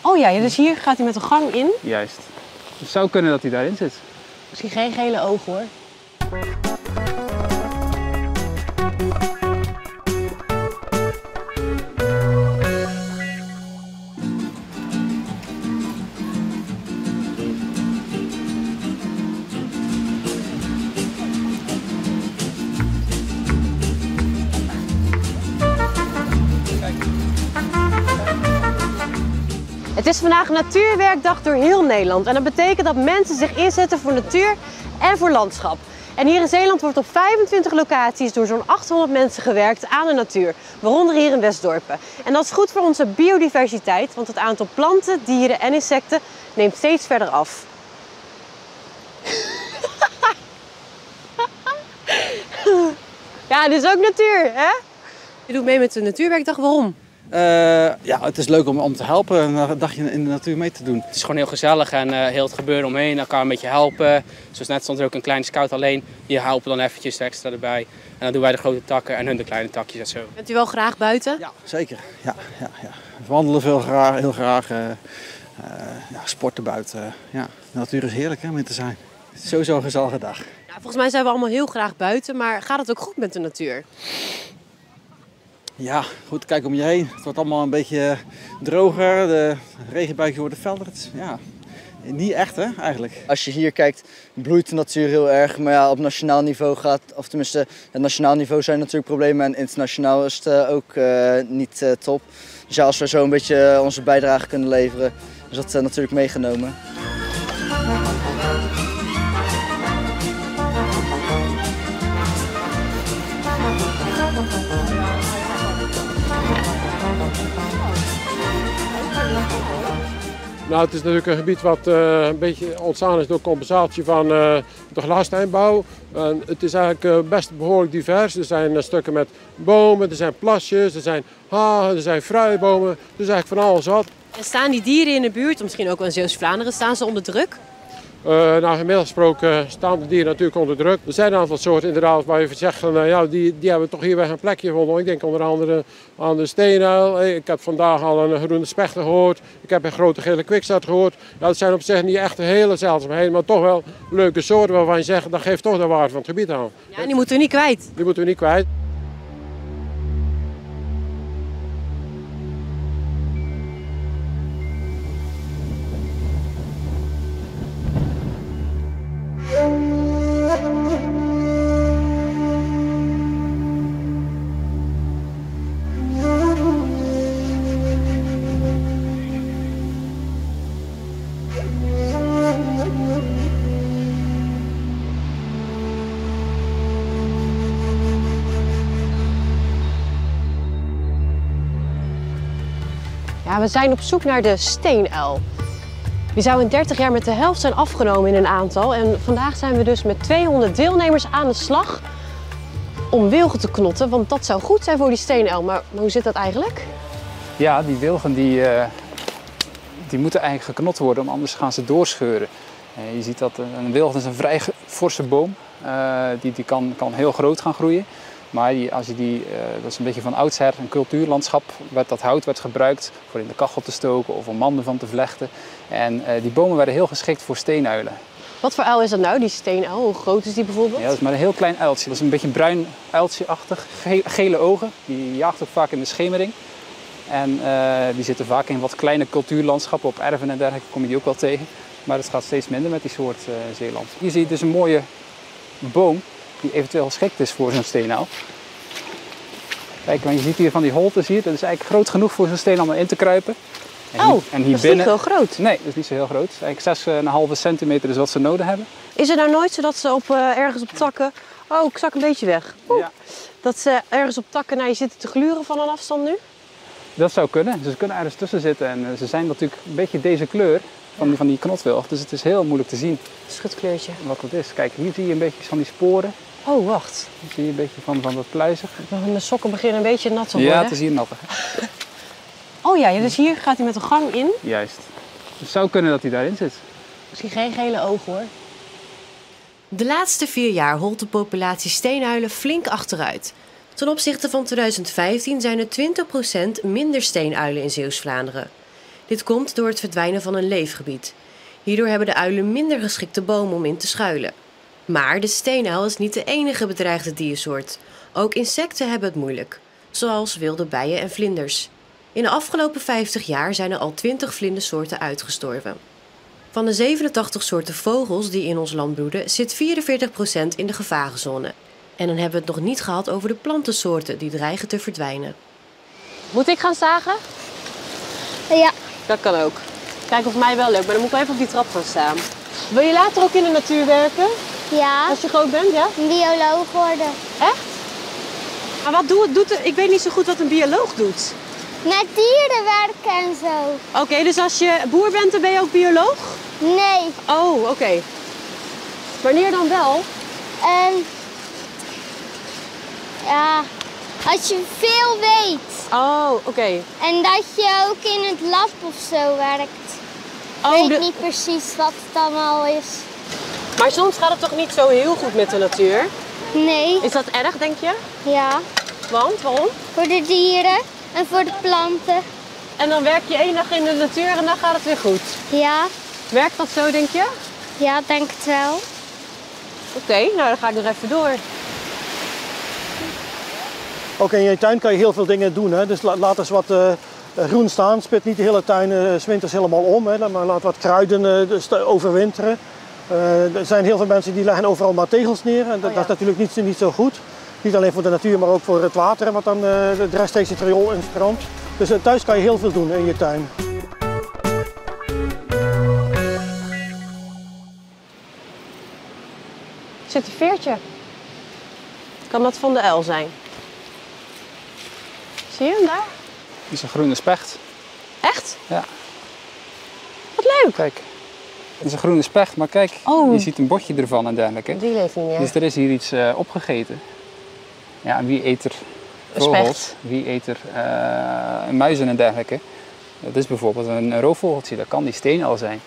Oh ja, dus hier gaat hij met de gang in. Juist. Het zou kunnen dat hij daarin zit. Misschien geen gele ogen hoor. Het is vandaag Natuurwerkdag door heel Nederland en dat betekent dat mensen zich inzetten voor natuur en voor landschap. En hier in Zeeland wordt op 25 locaties door zo'n 800 mensen gewerkt aan de natuur, waaronder hier in Westdorpen. En dat is goed voor onze biodiversiteit, want het aantal planten, dieren en insecten neemt steeds verder af. Ja, dit is ook natuur, hè? Je doet mee met de Natuurwerkdag, waarom? Ja, het is leuk om te helpen, een dagje in de natuur mee te doen. Het is gewoon heel gezellig en heel het gebeuren omheen, elkaar een beetje helpen. Zoals net stond er ook een kleine scout alleen, die helpen dan eventjes extra erbij. En dan doen wij de grote takken en hun de kleine takjes en zo. Bent u wel graag buiten? Ja, zeker. Ja. We wandelen heel graag. Sporten buiten. Ja, de natuur is heerlijk hè, om in te zijn. Het is sowieso een gezellige dag. Ja, volgens mij zijn we allemaal heel graag buiten, maar gaat het ook goed met de natuur? Ja, goed, kijk om je heen. Het wordt allemaal een beetje droger. De regenbuitjes worden felder. Ja, niet echt hè, eigenlijk. Als je hier kijkt, bloeit de natuur heel erg. Maar ja, op nationaal niveau of tenminste, het nationaal niveau zijn natuurlijk problemen. En internationaal is het ook niet top. Dus ja, als we zo een beetje onze bijdrage kunnen leveren, is dat natuurlijk meegenomen. Nou, het is natuurlijk een gebied wat een beetje ontstaan is door compensatie van de glastuinbouw. En het is eigenlijk best behoorlijk divers. Er zijn stukken met bomen, er zijn plasjes, er zijn hagen, er zijn fruitbomen. Dus eigenlijk van alles wat. En staan die dieren in de buurt, misschien ook wel in Zeeuws-Vlaanderen, staan ze onder druk? Nou, gemiddeld gesproken staan de dieren natuurlijk onder druk. Er zijn een aantal soorten inderdaad waar je zegt van ja, die hebben toch hier weg een plekje gevonden. Ik denk onder andere aan de steenuil. Ik heb vandaag al een groene spechter gehoord. Ik heb een grote gele kwikstaart gehoord. Ja, dat zijn op zich niet echt hele zeldzaamheden, maar toch wel leuke soorten waarvan je zegt dat geeft toch de waarde van het gebied aan. Ja, en die moeten we niet kwijt. Die moeten we niet kwijt. Ja, we zijn op zoek naar de steenuil. Die zou in 30 jaar met de helft zijn afgenomen in een aantal. En vandaag zijn we dus met 200 deelnemers aan de slag om wilgen te knotten. Want dat zou goed zijn voor die steenuil. Maar hoe zit dat eigenlijk? Ja, die wilgen die moeten eigenlijk geknot worden, anders gaan ze doorscheuren. Je ziet dat een wilg is een vrij forse boom. Die kan heel groot gaan groeien. Maar dat is een beetje van oudsher een cultuurlandschap. Dat hout werd gebruikt voor in de kachel te stoken of om manden van te vlechten. En die bomen werden heel geschikt voor steenuilen. Wat voor uil is dat nou, die steenuil? Hoe groot is die bijvoorbeeld? Ja, dat is maar een heel klein uiltje. Dat is een beetje een bruin uiltje-achtig. Gele ogen. Die jaagt ook vaak in de schemering. En die zitten vaak in wat kleine cultuurlandschappen. Op erven en dergelijke kom je die ook wel tegen. Maar het gaat steeds minder met die soort Zeeland. Hier zie je dus een mooie boom die eventueel geschikt is voor zo'n steenuil. Kijk, want je ziet hier van die holtes hier. Dat is eigenlijk groot genoeg voor zo'n steenuil om in te kruipen. En hier dat is niet heel groot. Nee, dat is niet zo heel groot. Eigenlijk 6,5 centimeter is wat ze nodig hebben. Is het nou nooit zo dat ze ergens op takken... Oh, ik zak een beetje weg. Ja. Dat ze ergens op takken naar je zitten te gluren van een afstand nu? Dat zou kunnen. Ze kunnen ergens tussen zitten. En ze zijn natuurlijk een beetje deze kleur van die knotwilg. Dus het is heel moeilijk te zien. Schutkleurtje. Wat dat is. Kijk, hier zie je een beetje van die sporen. Oh, wacht. Hier zie je een beetje van dat pluizig. Mijn sokken beginnen een beetje nat te worden. Ja, het is hier nattig. Oh ja, dus hier gaat hij met de gang in. Juist. Het zou kunnen dat hij daarin zit. Misschien geen gele ogen hoor. De laatste 4 jaar holt de populatie steenuilen flink achteruit. Ten opzichte van 2015 zijn er 20% minder steenuilen in Zeeuws-Vlaanderen. Dit komt door het verdwijnen van een leefgebied. Hierdoor hebben de uilen minder geschikte bomen om in te schuilen. Maar de steenuil is niet de enige bedreigde diersoort. Ook insecten hebben het moeilijk, zoals wilde bijen en vlinders. In de afgelopen 50 jaar zijn er al 20 vlindersoorten uitgestorven. Van de 87 soorten vogels die in ons land broeden, zit 44% in de gevarenzone. En dan hebben we het nog niet gehad over de plantensoorten die dreigen te verdwijnen. Moet ik gaan zagen? Ja. Dat kan ook. Kijk, volgens mij wel leuk, maar dan moet ik wel even op die trap gaan staan. Wil je later ook in de natuur werken? Ja. Als je groot bent, ja? Een bioloog worden. Echt? Maar wat doet ik weet niet zo goed wat een bioloog doet. Met dieren werken en zo. Oké, dus als je boer bent, dan ben je ook bioloog? Nee. Oh, oké. Wanneer dan wel? Ja, als je veel weet. Oh, oké. En dat je ook in het lab of zo werkt. Ik weet niet precies wat het allemaal is. Maar soms gaat het toch niet zo heel goed met de natuur? Nee. Is dat erg, denk je? Ja. Want? Waarom? Voor de dieren en voor de planten. En dan werk je één dag in de natuur en dan gaat het weer goed? Ja. Werkt dat zo, denk je? Ja, denk het wel. Oké, nou dan ga ik nog even door. Ook in je tuin kan je heel veel dingen doen. Hè? Dus laat eens wat groen staan. Spit niet de hele tuin 's winters helemaal om. Hè? Maar laat wat kruiden overwinteren. Er zijn heel veel mensen die leggen overal maar tegels neer. En dat is natuurlijk niet zo goed. Niet alleen voor de natuur, maar ook voor het water. Wat dan de rechtstreeks in het riool en strand. Dus thuis kan je heel veel doen in je tuin. Er zit een veertje. Kan dat van de uil zijn? Zie je hem daar? Dat is een groene specht. Echt? Ja. Wat leuk! Kijk, het is een groene specht, maar kijk, Oh. je ziet een botje ervan en dergelijke. Die leeft niet meer. Dus er is hier iets opgegeten. Ja, en wie eet er Een vogels? specht. Wie eet er muizen en dergelijke? Dat is bijvoorbeeld een roofvogeltje, dat kan die steenuil zijn.